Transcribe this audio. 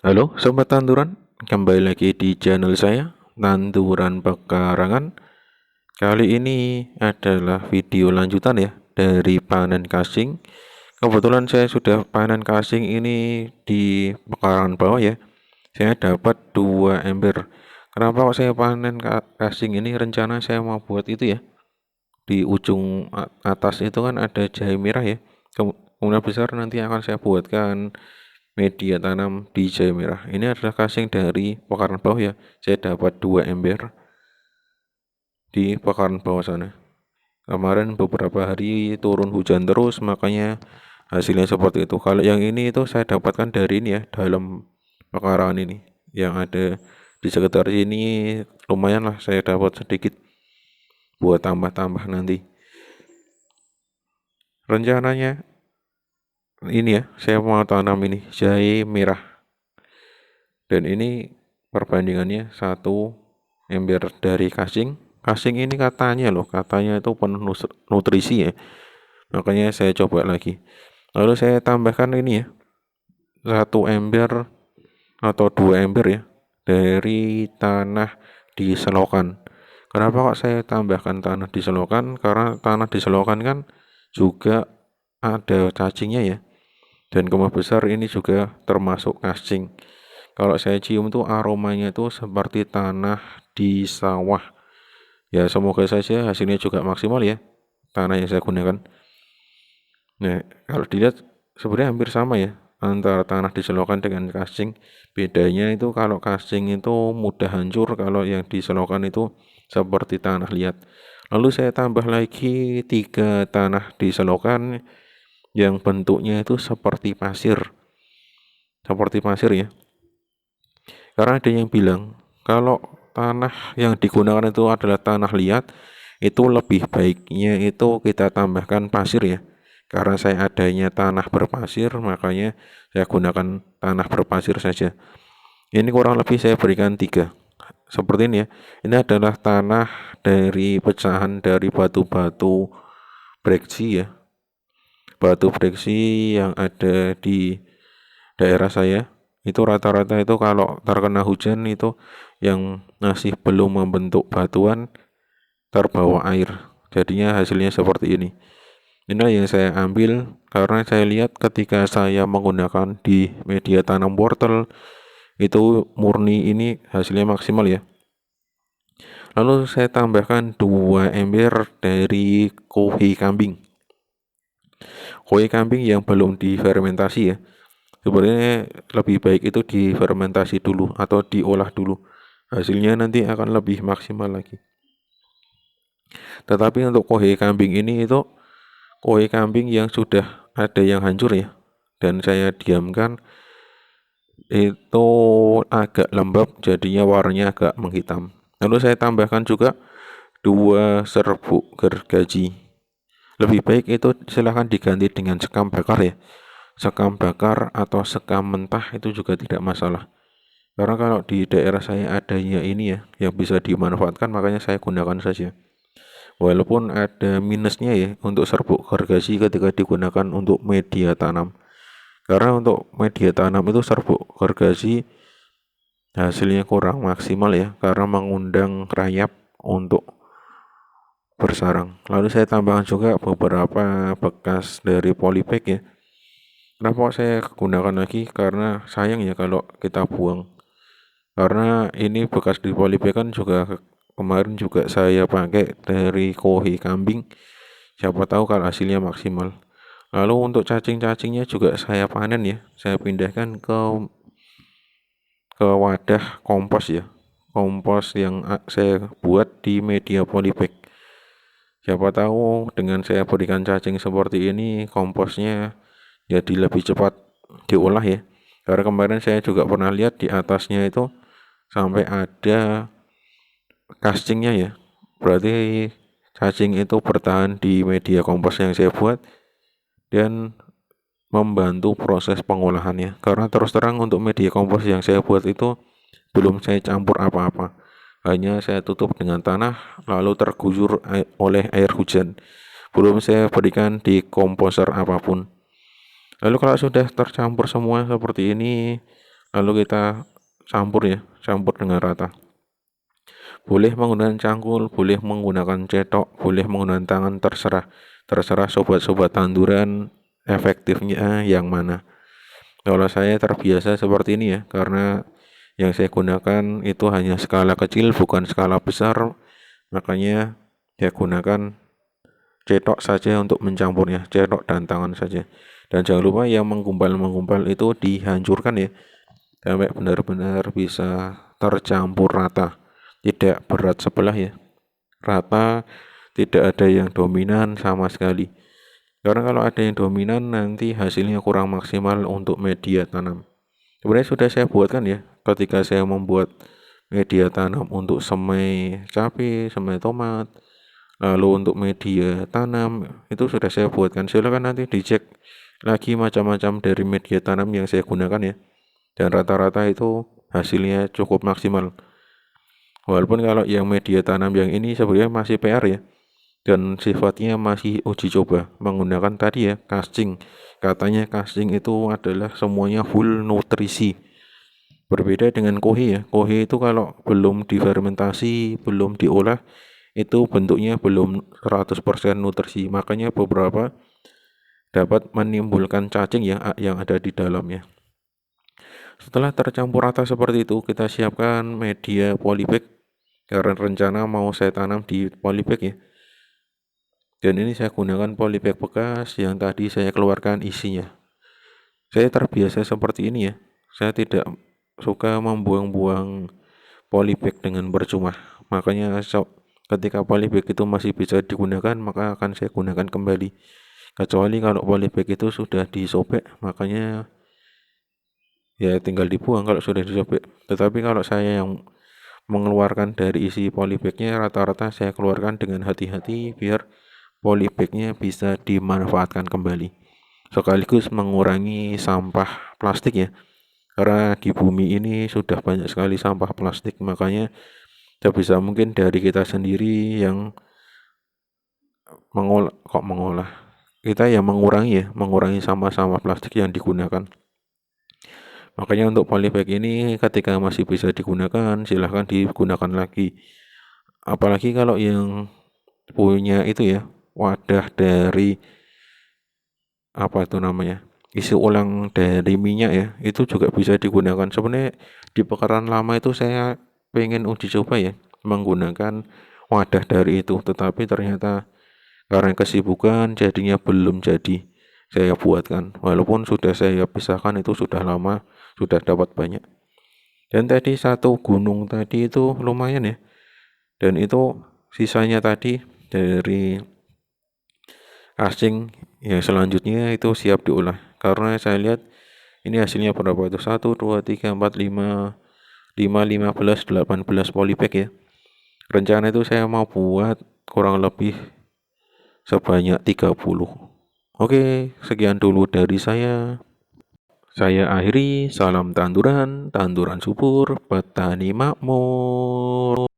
Halo Sobat Tanduran, kembali lagi di channel saya, Tanduran Pekarangan. Kali ini adalah video lanjutan ya dari panen kasing. Kebetulan saya sudah panen kasing ini di pekarangan bawah ya. Saya dapat 2 ember. Kenapa kok saya panen kasing ini? Rencana saya mau buat itu ya. Di ujung atas itu kan ada jahe merah ya. Kemungkinan besar nanti akan saya buatkan media tanam di jahe merah. Ini adalah casing dari pekarangan bawah ya. Saya dapat 2 ember di pekarangan bawah sana. Kemarin beberapa hari turun hujan terus, makanya hasilnya seperti itu. Kalau yang ini itu saya dapatkan dari ini ya, dalam pekarangan ini. Yang ada di sekitar ini lumayan lah, saya dapat sedikit buat tambah-tambah nanti. Rencananya ini ya, saya mau tanam ini jahe merah. Dan ini perbandingannya satu ember dari kasing. Kasing ini katanya itu penuh nutrisi ya. Makanya saya coba lagi. Lalu saya tambahkan ini ya, satu ember atau 2 ember ya dari tanah di selokan. Kenapa kok saya tambahkan tanah di selokan? Karena tanah di selokan kan juga ada cacingnya ya. Dan kemungkinan besar ini juga termasuk kasing. Kalau saya cium tuh aromanya tuh seperti tanah di sawah. Ya semoga saja hasilnya juga maksimal ya, tanah yang saya gunakan. Nah, kalau dilihat sebenarnya hampir sama ya antara tanah di selokan dengan casing. Bedanya itu kalau casing itu mudah hancur, kalau yang di selokan itu seperti tanah liat. Lalu saya tambah lagi 3 tanah di selokan yang bentuknya itu seperti pasir. Seperti pasir ya. Karena ada yang bilang kalau tanah yang digunakan itu adalah tanah liat, itu lebih baiknya itu kita tambahkan pasir ya. Karena saya adanya tanah berpasir, makanya saya gunakan tanah berpasir saja. Ini kurang lebih saya berikan 3. Seperti ini ya. Ini adalah tanah dari pecahan dari batu-batu breksi ya. Batu breksi yang ada di daerah saya. Itu rata-rata itu kalau terkena hujan itu yang masih belum membentuk batuan terbawa air. Jadinya hasilnya seperti ini. Inilah yang saya ambil karena saya lihat ketika saya menggunakan di media tanam wortel itu murni ini hasilnya maksimal ya. Lalu saya tambahkan 2 ember dari kohi kambing. Kohi kambing yang belum difermentasi ya. Sebenarnya lebih baik itu difermentasi dulu atau diolah dulu. Hasilnya nanti akan lebih maksimal lagi. Tetapi untuk kohe kambing ini itu kohe kambing yang sudah ada yang hancur ya. Dan saya diamkan itu agak lembab, jadinya warnanya agak menghitam. Lalu saya tambahkan juga 2 serbuk gergaji. Lebih baik itu silahkan diganti dengan sekam bakar ya. Sekam bakar atau sekam mentah itu juga tidak masalah. Karena kalau di daerah saya adanya ini ya, yang bisa dimanfaatkan, makanya saya gunakan saja. Walaupun ada minusnya ya untuk serbuk gergaji ketika digunakan untuk media tanam. Karena untuk media tanam itu serbuk gergaji hasilnya kurang maksimal ya, karena mengundang rayap untuk bersarang. Lalu saya tambahkan juga beberapa bekas dari polybag ya. Kenapa saya gunakan lagi? Karena sayang ya kalau kita buang. Karena ini bekas di polybag kan juga kemarin juga saya pakai dari kohi kambing. Siapa tahu kalau hasilnya maksimal. Lalu untuk cacing-cacingnya juga saya panen ya. Saya pindahkan ke wadah kompos ya. Kompos yang saya buat di media polybag. Siapa tahu dengan saya berikan cacing seperti ini, komposnya jadi lebih cepat diolah ya. Karena kemarin saya juga pernah lihat di atasnya itu sampai ada castingnya ya. Berarti cacing itu bertahan di media kompos yang saya buat dan membantu proses pengolahannya. Karena terus terang untuk media kompos yang saya buat itu belum saya campur apa-apa. Hanya saya tutup dengan tanah lalu terguyur oleh air hujan. Belum saya berikan di komposer apapun. Lalu kalau sudah tercampur semua seperti ini, lalu kita campur dengan rata. Boleh menggunakan cangkul, boleh menggunakan cetok, boleh menggunakan tangan, terserah sobat-sobat tanduran efektifnya yang mana. Kalau saya terbiasa seperti ini ya, karena yang saya gunakan itu hanya skala kecil bukan skala besar, makanya saya gunakan cetok saja untuk mencampurnya, cetok dan tangan saja. Dan jangan lupa yang menggumpal itu dihancurkan ya, sampai benar-benar bisa tercampur rata, tidak berat sebelah ya, rata, tidak ada yang dominan sama sekali. Karena kalau ada yang dominan nanti hasilnya kurang maksimal untuk media tanam. Sebenarnya sudah saya buatkan ya, ketika saya membuat media tanam untuk semai cabai, semai tomat, lalu untuk media tanam itu sudah saya buatkan. Silakan nanti dicek lagi macam-macam dari media tanam yang saya gunakan ya, dan rata-rata itu hasilnya cukup maksimal. Walaupun kalau yang media tanam yang ini sebenarnya masih PR ya, dan sifatnya masih uji coba menggunakan tadi ya casting. Katanya casting itu adalah semuanya full nutrisi. Berbeda dengan kohe ya. Kohe itu kalau belum difermentasi, belum diolah, itu bentuknya belum 100% nutrisi. Makanya beberapa dapat menimbulkan cacing ya yang ada di dalamnya. Setelah tercampur rata seperti itu, kita siapkan media polybag karena rencana mau saya tanam di polybag ya. Dan ini saya gunakan polybag bekas yang tadi saya keluarkan isinya. Saya terbiasa seperti ini ya. Saya tidak suka membuang-buang polybag dengan percuma. Makanya ketika polybag itu masih bisa digunakan, maka akan saya gunakan kembali. Kecuali kalau polybag itu sudah disobek, makanya ya tinggal dibuang kalau sudah disobek. Tetapi kalau saya yang mengeluarkan dari isi polybagnya, rata-rata saya keluarkan dengan hati-hati biar polybagnya bisa dimanfaatkan kembali, sekaligus mengurangi sampah plastik ya, karena di bumi ini sudah banyak sekali sampah plastik. Makanya sebisa mungkin dari kita sendiri yang mengolah kita yang mengurangi sampah-sampah plastik yang digunakan. Makanya untuk polybag ini ketika masih bisa digunakan, silahkan digunakan lagi. Apalagi kalau yang punya itu ya, wadah dari apa itu namanya, isi ulang dari minyak ya, itu juga bisa digunakan. Sebenarnya di pekaran lama itu saya pengen uji coba ya menggunakan wadah dari itu, tetapi ternyata karena kesibukan jadinya belum jadi saya buatkan. Walaupun sudah saya pisahkan itu sudah lama, sudah dapat banyak. Dan tadi satu gunung tadi itu lumayan ya, dan itu sisanya tadi dari casing yang selanjutnya itu siap diolah. Karena saya lihat ini hasilnya berapa itu, 1, 2, 3, 4, 5, 15, 18 polybag ya. Rencana itu saya mau buat kurang lebih sebanyak 30. Oke, sekian dulu dari saya. Saya akhiri, salam tanduran, tanduran subur, petani makmur.